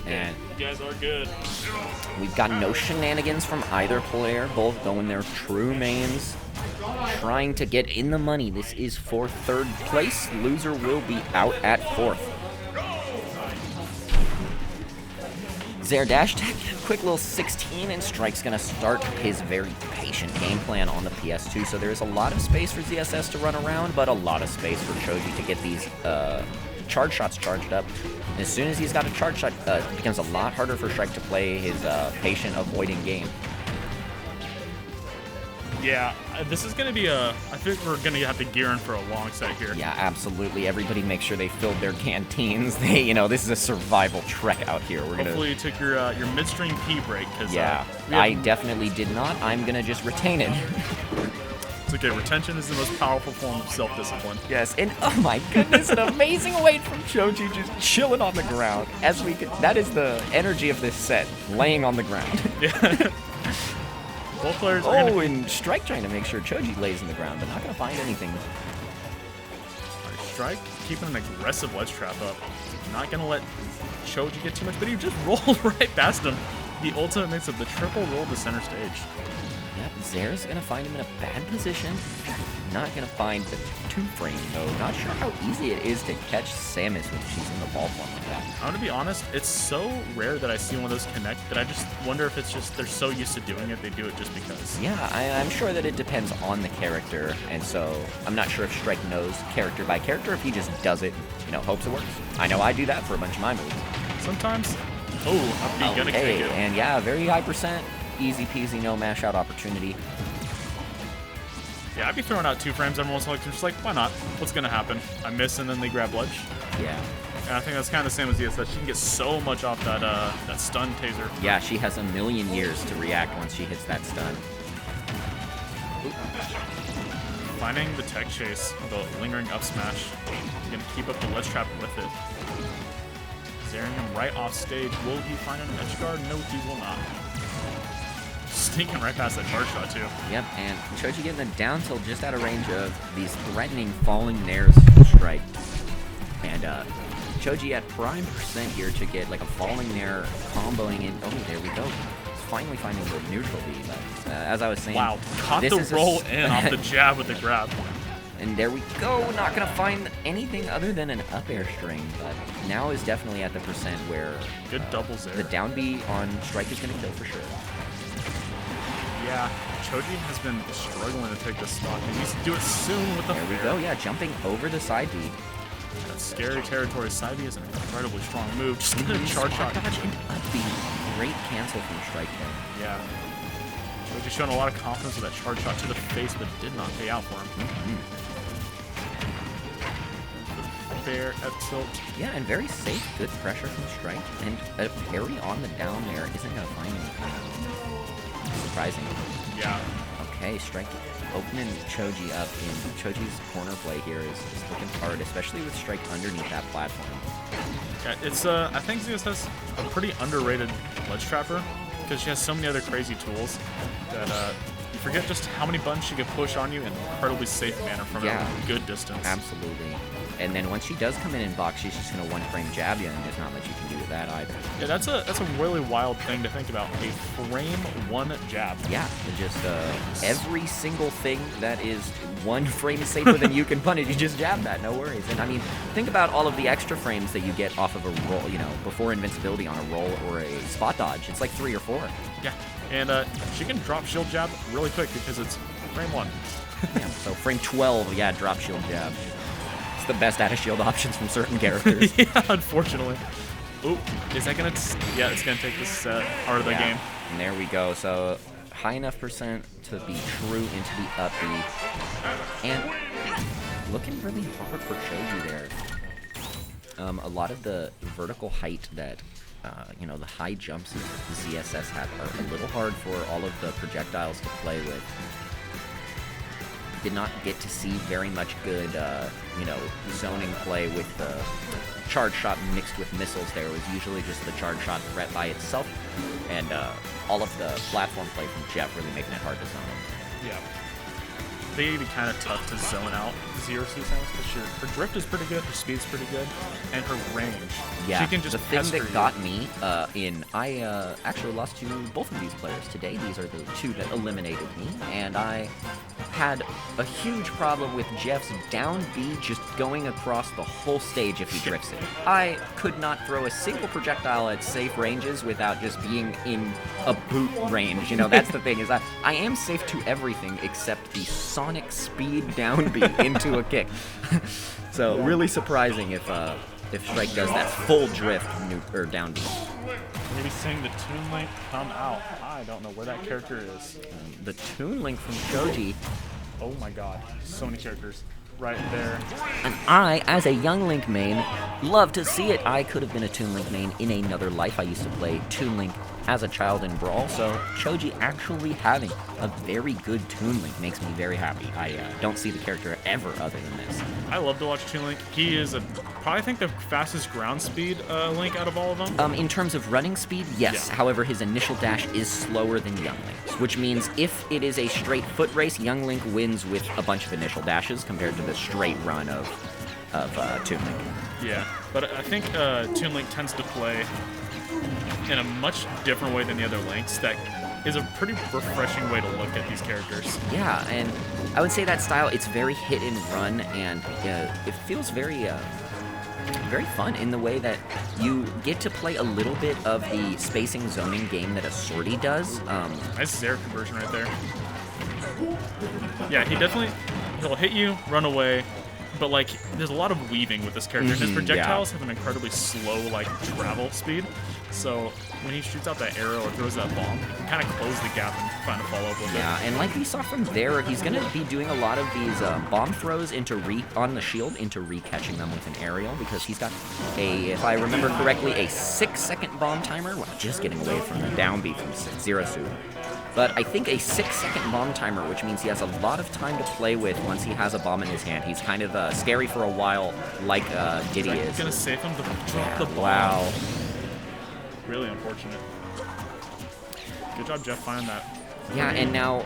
And you guys are good. we've got no shenanigans from either player, both going their true mains, trying to get in the money. This is for third place. Loser will be out at fourth. Zerdash Tech, quick little 16, and Strike's going to start his very patient game plan on the PS2, so there's a lot of space for ZSS to run around, but a lot of space for Choji to get these charge shots charged up. And as soon as he's got a charge shot, it becomes a lot harder for Strike to play his patient avoiding game. Yeah, this is going to be I think we're going to have to gear in for a long set here. Yeah, absolutely. Everybody make sure they filled their canteens. This is a survival trek out here. Hopefully you took your midstream pee break. Yeah, I definitely did not. I'm going to just retain it. It's okay. Retention is the most powerful form of self-discipline. Yes, and oh my goodness, an amazing weight from Choji, just chilling on the ground. That is the energy of this set, laying on the ground. Yeah. Both players are and Strike trying to make sure Choji lays in the ground, but not going to find anything. Right, Strike keeping an aggressive ledge trap up. Not going to let Choji get too much, but he just rolled right past him. The ultimate makes up the triple roll to center stage. Yep, Zer's going to find him in a bad position. Not going to find the two-frame, though. Not sure how easy it is to catch Samus when she's in the ball form like that. I'm going to be honest, it's so rare that I see one of those connect that I just wonder if it's just they're so used to doing it, they do it just because. Yeah, I'm sure that it depends on the character, and so I'm not sure if Strike knows character by character, if he just does it, hopes it works. I know I do that for a bunch of my moves. Sometimes. Oh, I'm gonna kick it. And yeah, very high percent, easy peasy, no mash out opportunity. Yeah, I'd be throwing out two frames every once in a while, just like, why not? What's gonna happen? I miss and then they grab ledge. Yeah. And I think that's kind of the same as ZSS. She can get so much off that stun taser. Yeah, she has a million years to react once she hits that stun. Finding the tech chase, the lingering up smash. Gonna keep up the ledge trap with it. Zaring him right off stage. Will he find an edge guard? No, he will not. Sneaking right past that charge shot, too. Yep, and Choji getting the down tilt just out of range of these threatening falling nairs from Strike. And Choji at prime percent here to get like a falling nair comboing in. Oh, there we go. He's finally finding the neutral B. But as I was saying, wow, caught the roll in off the jab with the grab. And there we go. Not going to find anything other than an up air string, but now is definitely at the percent where good doubles there. The down B on Strike is going to kill for sure. Yeah, Choji has been struggling to take this stock. He needs to do it soon with the There we go, yeah, jumping over the side B. That's scary territory. Side B is an incredibly strong move. Just get a charge shot. Dodge and up B. Great cancel from Strike there. Yeah. Choji's shown a lot of confidence with that charge shot to the face, but did not pay out for him. Fair at tilt. Yeah, and very safe, good pressure from Strike. And a parry on the down there isn't going to find anything. Surprising. Yeah. Okay, Strike opening Choji up in Choji's corner play here is looking hard, especially with Strike underneath that platform. Yeah, it's I think ZS has a pretty underrated ledge trapper because she has so many other crazy tools that you forget just how many buttons she can push on you in an incredibly safe manner from a good distance. Absolutely. And then once she does come in box, she's just going to one-frame jab you, and there's not much you can do with that either. Yeah, that's a really wild thing to think about. A frame one jab. Yeah, just every single thing that is one frame safer than you can punish, you just jab that, no worries. And I mean, think about all of the extra frames that you get off of a roll, before invincibility on a roll or a spot dodge. It's like 3 or 4. Yeah, and she can drop shield jab really quick because it's frame 1. Yeah, so frame 12, yeah, drop shield jab. The best out of shield options from certain characters. Yeah, unfortunately. Oop, is that gonna? Yeah, it's gonna take this set out of the game. And there we go. So high enough percent to be true into the up B, and looking really hard for Choji there. A lot of the vertical height that the high jumps that ZSS have are a little hard for all of the projectiles to play with. Did not get to see very much good, zoning play with the charge shot mixed with missiles there. It was usually just the charge shot threat by itself, and all of the platform play from Jeff really making it hard to zone him. think it'd be kind of tough to zone out Zero Suit Samus because her drift is pretty good, her speed's pretty good, and her range. Yeah, she can just the thing pester that you. got me I actually lost to both of these players today. These are the two that eliminated me, and I had a huge problem with Jeff's down B just going across the whole stage if he drifts it. I could not throw a single projectile at safe ranges without just being in a boot range. You know, that's the thing, is I am safe to everything except the sonic speed down B into a kick. So really surprising if Strike does that full drift or down B. Maybe seeing the Toon Link come out. I don't know where that character is. The Toon Link from Choji. Oh my god, so many characters right there. And I, as a young Link main, love to see it. I could have been a Toon Link main in another life. I used to play Toon Link as a child in Brawl, so Choji actually having a very good Toon Link makes me very happy. I don't see the character ever other than this. I love to watch Toon Link. He is probably think the fastest ground speed Link out of all of them. In terms of running speed, yes. Yeah. However, his initial dash is slower than Young Link's, which means if it is a straight foot race, Young Link wins with a bunch of initial dashes compared to the straight run of Toon Link. Yeah, but I think Toon Link tends to play in a much different way than the other Links. That is a pretty refreshing way to look at these characters. Yeah, and I would say that style, it's very hit and run, and it feels very fun in the way that you get to play a little bit of the spacing zoning game that a Sortie does. Nice Zare conversion right there. Yeah, he'll hit you, run away, but like there's a lot of weaving with this character. His projectiles have an incredibly slow like travel speed, so when he shoots out that arrow or throws that bomb, he can kind of close the gap and find a follow-up with it. Yeah, and like we saw from there, he's going to be doing a lot of these bomb throws into on the shield into re-catching them with an aerial, because he's got if I remember correctly, a 6-second bomb timer. Well, just getting away from the down B from Zero Suit. But I think a 6-second bomb timer, which means he has a lot of time to play with once he has a bomb in his hand. He's kind of scary for a while, like Diddy is. He's gonna save him to drop the bomb. Wow. Really unfortunate. Good job, Jeff, finding that. Yeah, and now,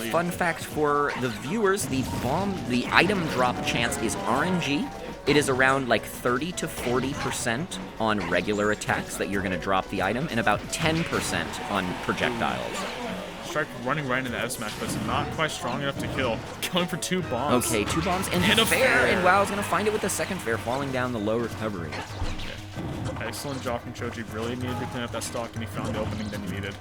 fun fact for the viewers, the item drop chance is RNG. It is around like 30 to 40% on regular attacks that you're going to drop the item, and about 10% on projectiles. Strike running right into the F smash, but it's not quite strong enough to kill. Going for 2 bombs. Okay, 2 bombs and a fair, and WoW's going to find it with the second fair, falling down the low recovery. Okay. Excellent job from Choji. Really needed to clean up that stock, and he found the opening that he needed.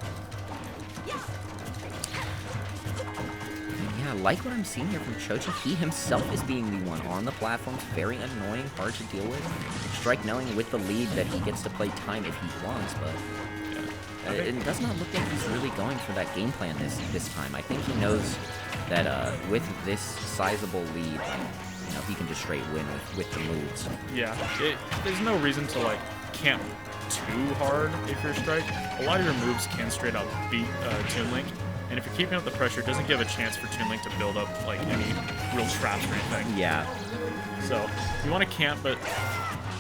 Yeah, like what I'm seeing here from Choji, he himself is being the one on the platforms. Very annoying, hard to deal with. Strike knowing with the lead that he gets to play time if he wants, but it does not look like he's really going for that game plan this time. I think he knows that with this sizable lead, you know, he can just straight win with the moves. Yeah, there's no reason to like camp too hard if you're Strike. A lot of your moves can straight out beat Toon Link. And if you're keeping up the pressure, it doesn't give a chance for Toon Link to build up like any real traps or anything. Yeah. So you want to camp, but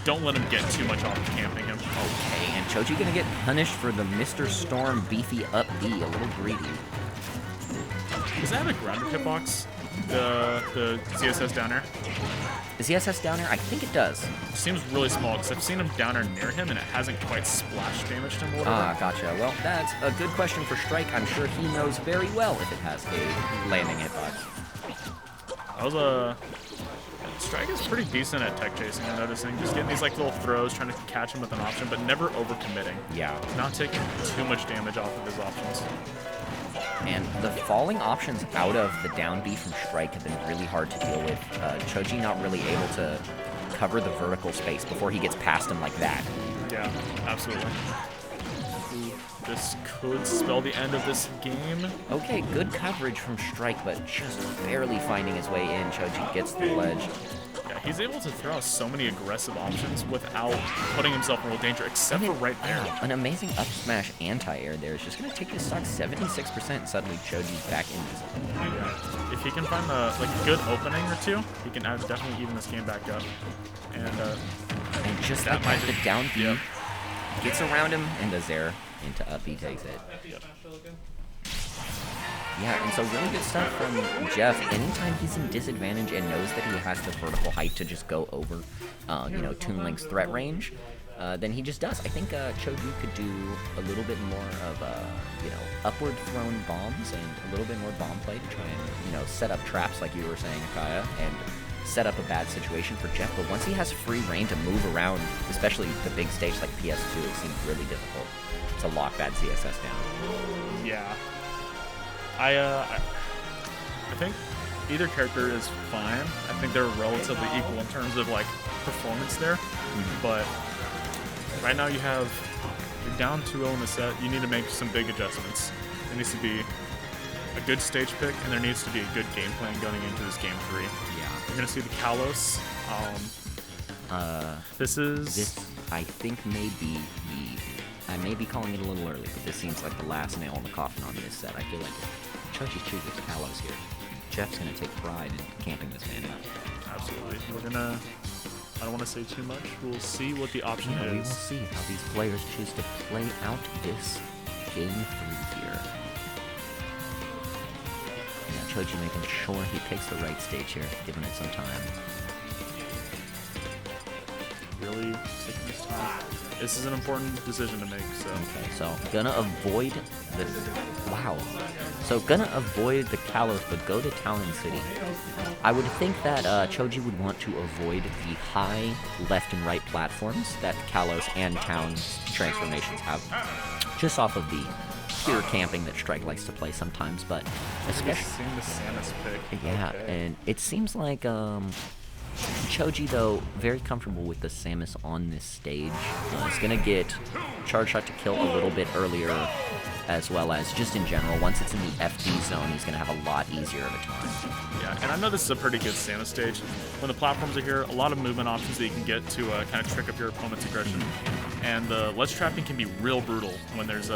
don't let him get too much off of camping him. Okay, and Choji gonna get punished for the Mr. Storm beefy up B, a little greedy. Does that have a grounded hitbox? The CSS down air? The CSS down air? I think it does. It seems really small because I've seen him down air near him and it hasn't quite splash damaged him or whatever. Ah, gotcha. Well, that's a good question for Strike. I'm sure he knows very well if it has a landing hitbox. That was Strike is pretty decent at tech chasing, I'm noticing. Just getting these like little throws, trying to catch him with an option, but never overcommitting. Yeah. Not taking too much damage off of his options. And the falling options out of the down B from Strike have been really hard to deal with. Choji not really able to cover the vertical space before he gets past him like that. Yeah, absolutely. This could spell the end of this game. Okay, good coverage from Strike, but just barely finding his way in. Choji gets the ledge. Yeah, he's able to throw out so many aggressive options without putting himself in real danger, except for right there. An amazing up smash anti-air there is just going to take this stock 76%. Suddenly, Choji's back in this. Yeah. If he can find like a good opening or two, he can definitely even this game back up. And just that like the down B, yep. Gets around him and does there into up B takes it. Yep. Yeah, and so really good stuff from Jeff. Anytime he's in disadvantage and knows that he has the vertical height to just go over, you know, Toon Link's threat range, then he just does. I think Choji could do a little bit more of, you know, upward thrown bombs and a little bit more bomb play to try and, you know, set up traps like you were saying, Kaya, and set up a bad situation for Jeff. But once he has free reign to move around, especially the big stage like PS2, it seems really difficult to lock bad CSS down. Yeah. I think either character is fine. I think they're relatively equal in terms of like performance there. But right now you're down 2-0 in the set. You need to make some big adjustments. There needs to be a good stage pick, and there needs to be a good game plan going into this game 3. Yeah. You're gonna see the Kalos. This I think may be I may be calling it a little early, but this seems like the last nail in the coffin on this set. I feel like Choji's choosing Kalos here. Jeff's gonna take pride in camping this man out. Absolutely. I don't want to say too much. We'll see what the option is. We will see how these players choose to play out this game 3 here. Yeah, Choji making sure he picks the right stage here, giving it some time. Really taking his time. This is an important decision to make, so. Okay, so gonna avoid the Kalos, but go to Town and City. I would think that Choji would want to avoid the high left and right platforms that Kalos and Town's transformations have, just off of the pure camping that Strike likes to play sometimes, but especially seeing the Samus pick. Yeah, okay. And it seems like Choji, though, very comfortable with the Samus on this stage. He's going to get Charge Shot to kill a little bit earlier, as well as just in general. Once it's in the FD zone, he's going to have a lot easier of a time. Yeah, and I know this is a pretty good Samus stage. When the platforms are here, a lot of movement options that you can get to kind of trick up your opponent's aggression. And the ledge trapping can be real brutal when there's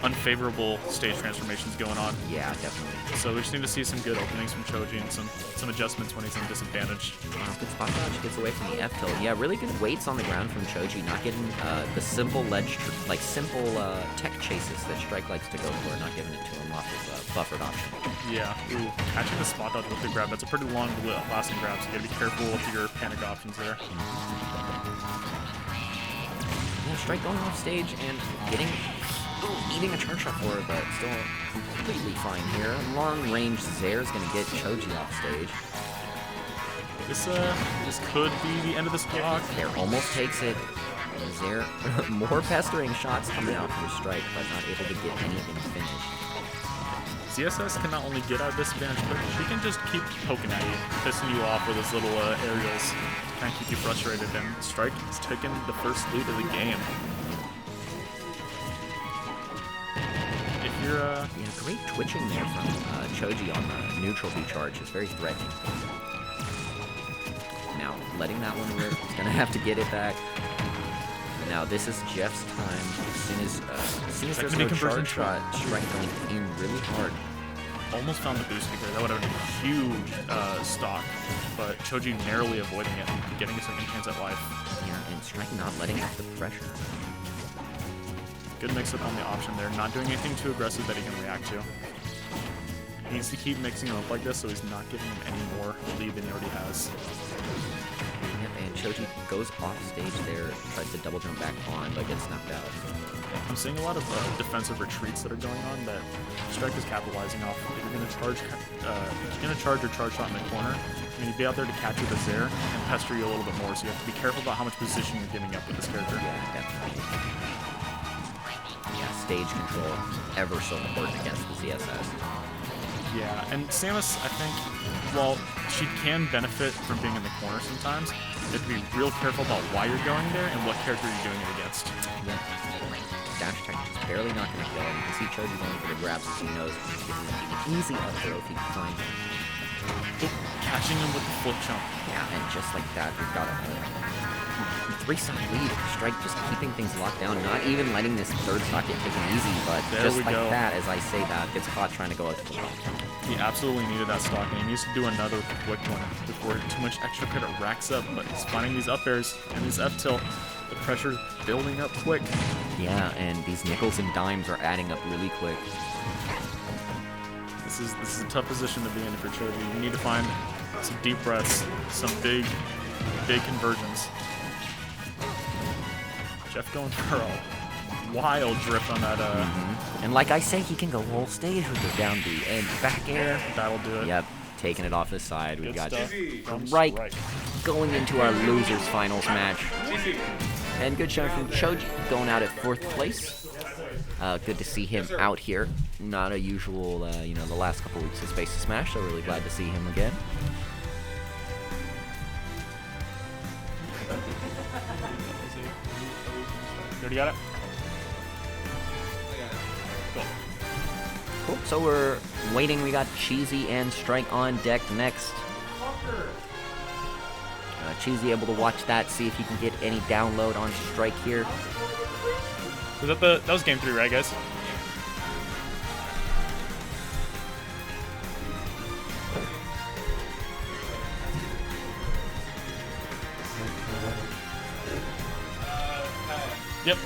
unfavorable stage transformations going on. Yeah, definitely. So we just need to see some good openings from Choji and some adjustments when he's in disadvantage. Good spot dodge, gets away from the F tilt. Yeah, really good weights on the ground from Choji, not getting the simple simple tech chases that Strike likes to go for, not giving it to him off his buffered option. Yeah, ooh, catching the spot dodge with the grab, that's a pretty long lasting grab, so you gotta be careful with your panic options there. Yeah, Strike going off stage and eating a charge shot for it, but still completely fine here. Long range Zaire is going to get Choji off stage. This could be the end of the stock. Zaire almost takes it. Zaire, more pestering shots coming out from Strike, but not able to get anything finished. CSS can not only get out of disadvantage, but she can just keep poking at you, pissing you off with his little aerials, kind of keep you frustrated, and Strike is taking the first lead of the game. Yeah, great twitching there from Choji on the neutral B charge. It's very threatening. Now, letting that one rip, he's going to have to get it back. Now, this is Jeff's time. As soon as there's no charge shot, Strike going in really hard. Almost found the boost kick there. That would have been a huge stock, but Choji narrowly avoiding it, getting some chance at life. Yeah, and Strike not letting off the pressure. Good mix-up on the option there, not doing anything too aggressive that he can react to. He needs to keep mixing him up like this so he's not giving him any more lead than he already has. Yep, and Choji goes off stage there, tries to double jump back on, but gets knocked out. I'm seeing a lot of defensive retreats that are going on that Strike is capitalizing off. If you're going to charge your charge shot in the corner, you're going to be out there to catch you with Zaire and pester you a little bit more, so you have to be careful about how much position you're giving up with this character. Yeah, definitely. Yeah, stage control ever so important against the CSS. Yeah, and Samus, I think, while she can benefit from being in the corner sometimes, you have to be real careful about why you're going there and what character you're doing it against. Yeah. Dash attack just barely not going to kill. You can see Choji going for the grabs as he knows he's getting an easy up throw if he can find him. Catching him with the flip jump. Yeah, and just like that, we've got a 3-stock lead. Strike just keeping things locked down, not even letting this third stock get taken easy, but just like that, as I say that, gets caught trying to go out to the top. He absolutely needed that stock, and he needs to do another quick one before too much extra credit racks up, but he's finding these up airs and this F tilt. The pressure's building up quick. Yeah, and these nickels and dimes are adding up really quick. This is a tough position to be in for Choji. You need to find some deep breaths, some big conversions. Jeff going for a wild drift on that. And like I say, he can go whole stage with the down B and back air. That'll do it. Yep, taking it off his side. We've got From right strike. going into our losers finals match. And good shot from Choji going out at 4th place. Good to see him out here. Not a usual, the last couple weeks of Space to Smash, so really glad to see him again. You already got it? Cool. So we're waiting. We got Cheesy and Strike on deck next. Cheesy able to watch that, see if he can get any download on Strike here. That was game 3, right, guys? Yep.